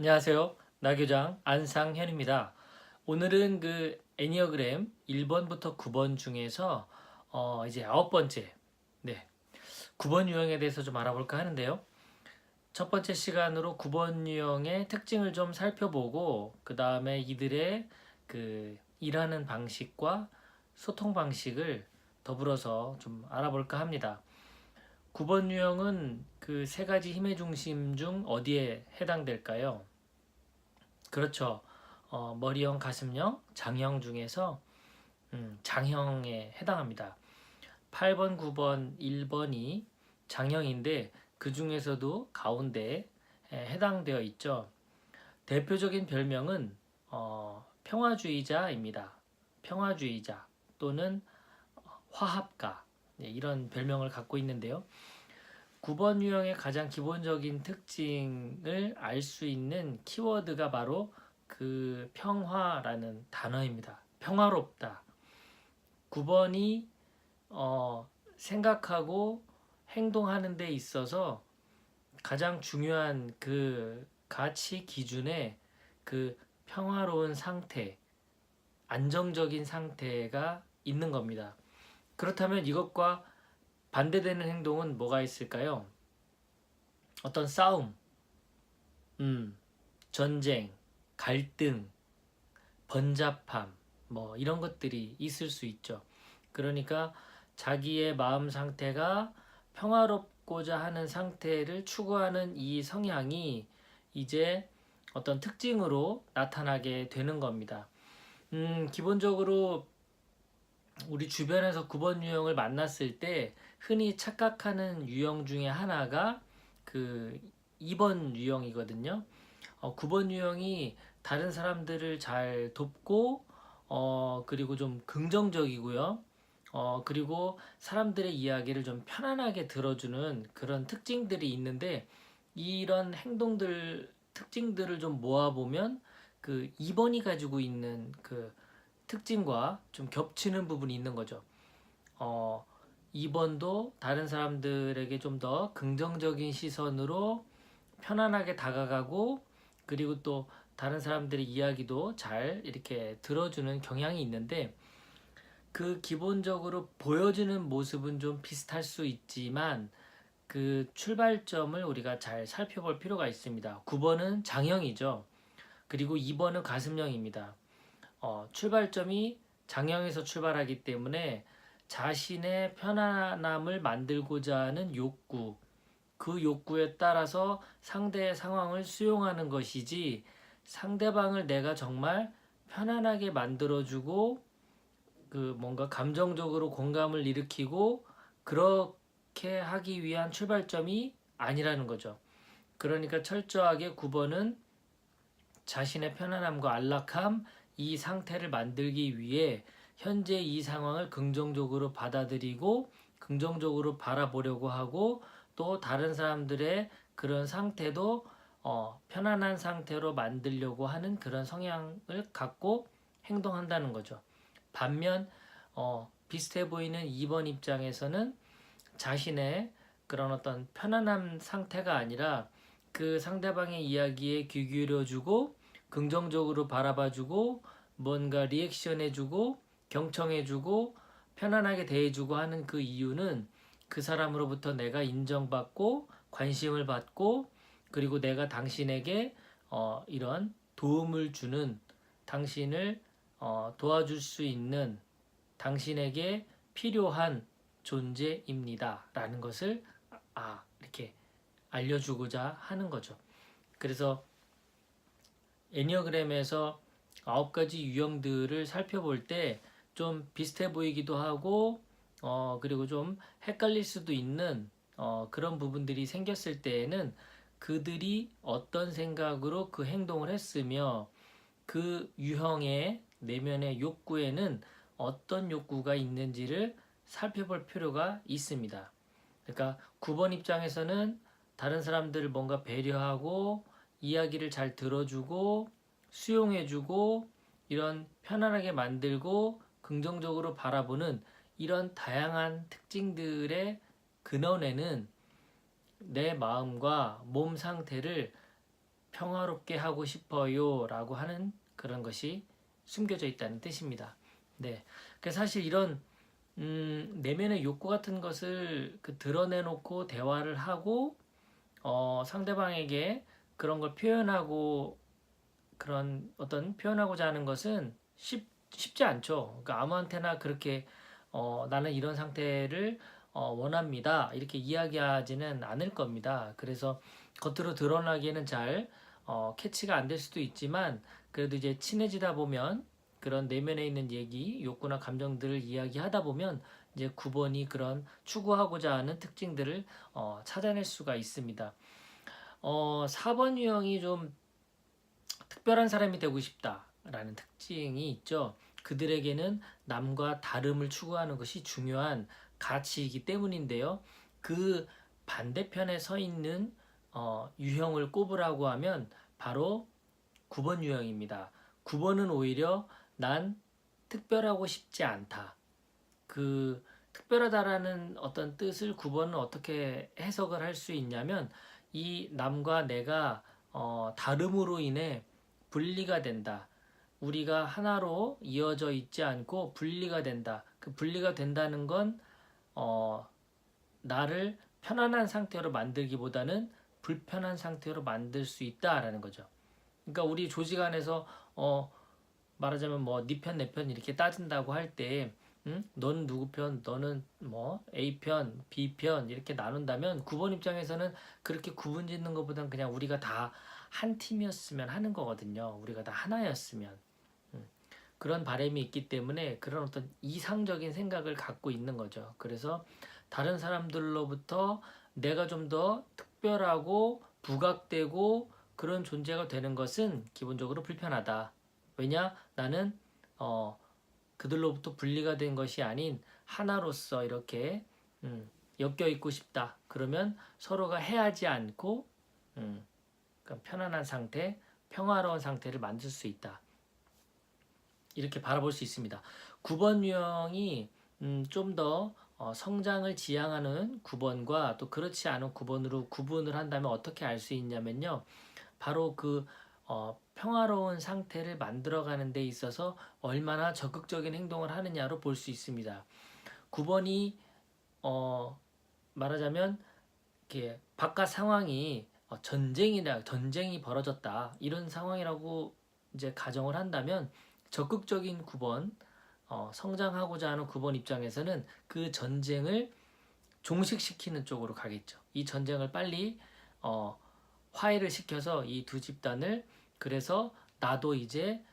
안녕하세요. 나교장 안상현입니다. 오늘은 그 애니어그램 1번부터 9번 중에서 이제 9번째 9번 유형에 대해서 좀 알아볼까 하는데요. 첫 번째 시간으로 9번 유형의 특징을 좀 살펴보고 그 다음에 이들의 그 일하는 방식과 소통 방식을 더불어서 좀 알아볼까 합니다. 9번 유형은 그 세 가지 힘의 중심 중 어디에 해당될까요? 그렇죠. 머리형, 가슴형, 장형 중에서 장형에 해당합니다. 8번, 9번, 1번이 장형인데 그 중에서도 가운데에 해당되어 있죠. 대표적인 별명은 평화주의자입니다. 평화주의자 또는 화합가 이런 별명을 갖고 있는데요. 9번 유형의 가장 기본적인 특징을 알 수 있는 키워드가 바로 그 평화라는 단어입니다. 평화롭다. 9번이 생각하고 행동하는 데 있어서 가장 중요한 그 가치 기준에 그 평화로운 상태, 안정적인 상태가 있는 겁니다. 그렇다면 이것과 반대되는 행동은 뭐가 있을까요? 어떤 싸움, 전쟁, 갈등, 번잡함, 뭐 이런 것들이 있을 수 있죠. 그러니까 자기의 마음 상태가 평화롭고자 하는 상태를 추구하는 이 성향이 이제 어떤 특징으로 나타나게 되는 겁니다. 기본적으로 우리 주변에서 9번 유형을 만났을 때 흔히 착각하는 유형 중에 하나가 그 2번 유형이거든요. 9번 유형이 다른 사람들을 잘 돕고 그리고 좀 긍정적이고요. 그리고 사람들의 이야기를 좀 편안하게 들어주는 그런 특징들이 있는데 이런 행동들 특징들을 좀 모아보면 그 2번이 가지고 있는 그 특징과 좀 겹치는 부분이 있는 거죠. 어, 2번도 다른 사람들에게 좀 더 긍정적인 시선으로 편안하게 다가가고 그리고 또 다른 사람들의 이야기도 잘 이렇게 들어주는 경향이 있는데 그 기본적으로 보여지는 모습은 좀 비슷할 수 있지만 그 출발점을 우리가 잘 살펴볼 필요가 있습니다. 9번은 장형이죠. 그리고 2번은 가슴형입니다. 출발점이 장형에서 출발하기 때문에 자신의 편안함을 만들고자 하는 욕구, 그 욕구에 따라서 상대의 상황을 수용하는 것이지 상대방을 내가 정말 편안하게 만들어주고 그 뭔가 감정적으로 공감을 일으키고 그렇게 하기 위한 출발점이 아니라는 거죠. 그러니까 철저하게 9번은 자신의 편안함과 안락함 이 상태를 만들기 위해 현재 이 상황을 긍정적으로 받아들이고 긍정적으로 바라보려고 하고 또 다른 사람들의 그런 상태도 편안한 상태로 만들려고 하는 그런 성향을 갖고 행동한다는 거죠. 반면 비슷해 보이는 2번 입장에서는 자신의 그런 어떤 편안한 상태가 아니라 그 상대방의 이야기에 귀 기울여주고 긍정적으로 바라봐주고 뭔가 리액션해주고 경청해주고 편안하게 대해주고 하는 그 이유는 그 사람으로부터 내가 인정받고 관심을 받고 그리고 내가 당신에게 이런 도움을 주는 당신을 도와줄 수 있는 당신에게 필요한 존재입니다. 라는 것을 이렇게 알려주고자 하는 거죠. 그래서 애니어그램에서 9가지 유형들을 살펴볼 때 좀 비슷해 보이기도 하고 그리고 좀 헷갈릴 수도 있는 그런 부분들이 생겼을 때에는 그들이 어떤 생각으로 그 행동을 했으며 그 유형의 내면의 욕구에는 어떤 욕구가 있는지를 살펴볼 필요가 있습니다. 그러니까 9번 입장에서는 다른 사람들을 뭔가 배려하고 이야기를 잘 들어주고 수용해주고 이런 편안하게 만들고 긍정적으로 바라보는 이런 다양한 특징들의 근원에는 내 마음과 몸 상태를 평화롭게 하고 싶어요 라고 하는 그런 것이 숨겨져 있다는 뜻입니다. 네. 그래서 사실 이런 내면의 욕구 같은 것을 드러내놓고 대화를 하고 상대방에게 그런 걸 표현하고 그런 어떤 표현하고자 하는 것은 쉽지 않죠. 그러니까 아무한테나 그렇게 나는 이런 상태를 원합니다. 이렇게 이야기하지는 않을 겁니다. 그래서 겉으로 드러나기에는 잘 캐치가 안 될 수도 있지만 그래도 이제 친해지다 보면 그런 내면에 있는 얘기, 욕구나 감정들을 이야기하다 보면 이제 9번이 그런 추구하고자 하는 특징들을 찾아낼 수가 있습니다. 4번 유형이 좀 특별한 사람이 되고 싶다라는 특징이 있죠. 그들에게는 남과 다름을 추구하는 것이 중요한 가치이기 때문인데요. 그 반대편에 서 있는 유형을 꼽으라고 하면 바로 9번 유형입니다. 9번은 오히려 난 특별하고 싶지 않다. 그 특별하다라는 어떤 뜻을 9번은 어떻게 해석을 할 수 있냐면 이 남과 내가 다름으로 인해 분리가 된다. 우리가 하나로 이어져 있지 않고 분리가 된다. 그 분리가 된다는 건 나를 편안한 상태로 만들기보다는 불편한 상태로 만들 수 있다라는 거죠. 그러니까 우리 조직 안에서 말하자면 뭐 네 편 내 편 이렇게 따진다고 할 때 너는 누구 편, 너는 뭐 A 편, B 편 이렇게 나눈다면 9번 입장에서는 그렇게 구분 짓는 것보다는 그냥 우리가 다 한 팀이었으면 하는 거거든요. 우리가 다 하나였으면. 그런 바람이 있기 때문에 그런 어떤 이상적인 생각을 갖고 있는 거죠. 그래서 다른 사람들로부터 내가 좀 더 특별하고 부각되고 그런 존재가 되는 것은 기본적으로 불편하다. 왜냐? 나는 그들로부터 분리가 된 것이 아닌 하나로서 이렇게 엮여 있고 싶다. 그러면 서로가 해하지 않고 그러니까 편안한 상태, 평화로운 상태를 만들 수 있다. 이렇게 바라볼 수 있습니다. 9번 유형이 좀 더 성장을 지향하는 9번과 또 그렇지 않은 9번으로 구분을 한다면 어떻게 알 수 있냐면요. 바로 그 평화로운 상태를 만들어가는 데 있어서 얼마나 적극적인 행동을 하느냐로 볼 수 있습니다. 9번이 말하자면 이렇게 바깥 상황이 전쟁이 벌어졌다 이런 상황이라고 이제 가정을 한다면 적극적인 9번 성장하고자 하는 9번 입장에서는 그 전쟁을 종식시키는 쪽으로 가겠죠. 이 전쟁을 빨리 화해를 시켜서 이 두 집단을 그래서 나도 이제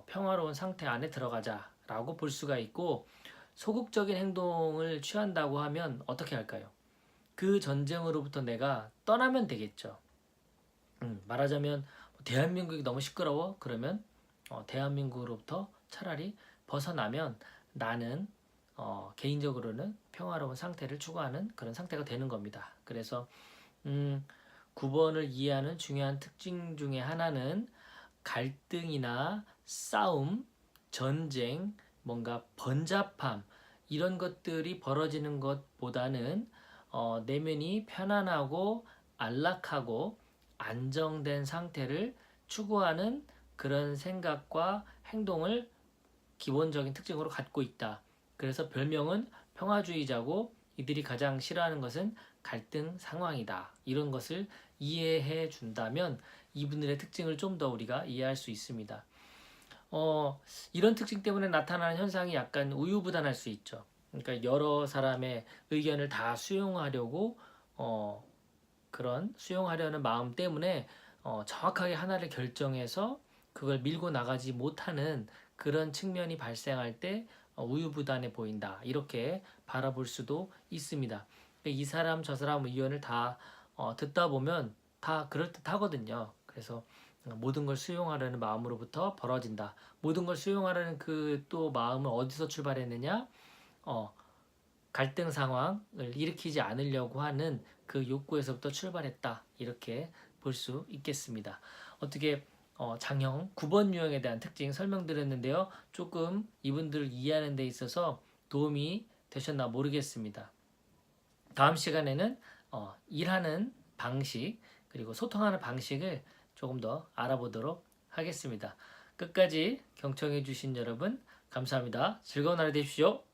평화로운 상태 안에 들어가자라고 볼 수가 있고 소극적인 행동을 취한다고 하면 어떻게 할까요? 그 전쟁으로부터 내가 떠나면 되겠죠. 말하자면 대한민국이 너무 시끄러워 그러면 대한민국으로부터 차라리 벗어나면 나는 개인적으로는 평화로운 상태를 추구하는 그런 상태가 되는 겁니다. 그래서 9번을 이해하는 중요한 특징 중에 하나는 갈등이나 싸움, 전쟁, 뭔가 번잡함 이런 것들이 벌어지는 것보다는 내면이 편안하고 안락하고 안정된 상태를 추구하는 그런 생각과 행동을 기본적인 특징으로 갖고 있다. 그래서 별명은 평화주의자고 이들이 가장 싫어하는 것은 갈등 상황이다. 이런 것을 이해해 준다면 이분들의 특징을 좀 더 우리가 이해할 수 있습니다. 이런 특징 때문에 나타나는 현상이 약간 우유부단할 수 있죠. 그러니까 여러 사람의 의견을 다 수용하려고 그런 수용하려는 마음 때문에 정확하게 하나를 결정해서 그걸 밀고 나가지 못하는 그런 측면이 발생할 때 우유부단해 보인다. 이렇게 바라볼 수도 있습니다. 이 사람 저 사람 의견을 다 듣다 보면 다 그럴듯하거든요. 그래서 모든 걸 수용하려는 마음으로부터 벌어진다. 모든 걸 수용하려는 그 또 마음은 어디서 출발했느냐? 갈등 상황을 일으키지 않으려고 하는 그 욕구에서부터 출발했다. 이렇게 볼 수 있겠습니다. 어떻게 장형 9번 유형에 대한 특징 설명드렸는데요. 조금 이분들을 이해하는 데 있어서 도움이 되셨나 모르겠습니다. 다음 시간에는 일하는 방식 그리고 소통하는 방식을 조금 더 알아보도록 하겠습니다. 끝까지 경청해 주신 여러분 감사합니다. 즐거운 하루 되십시오.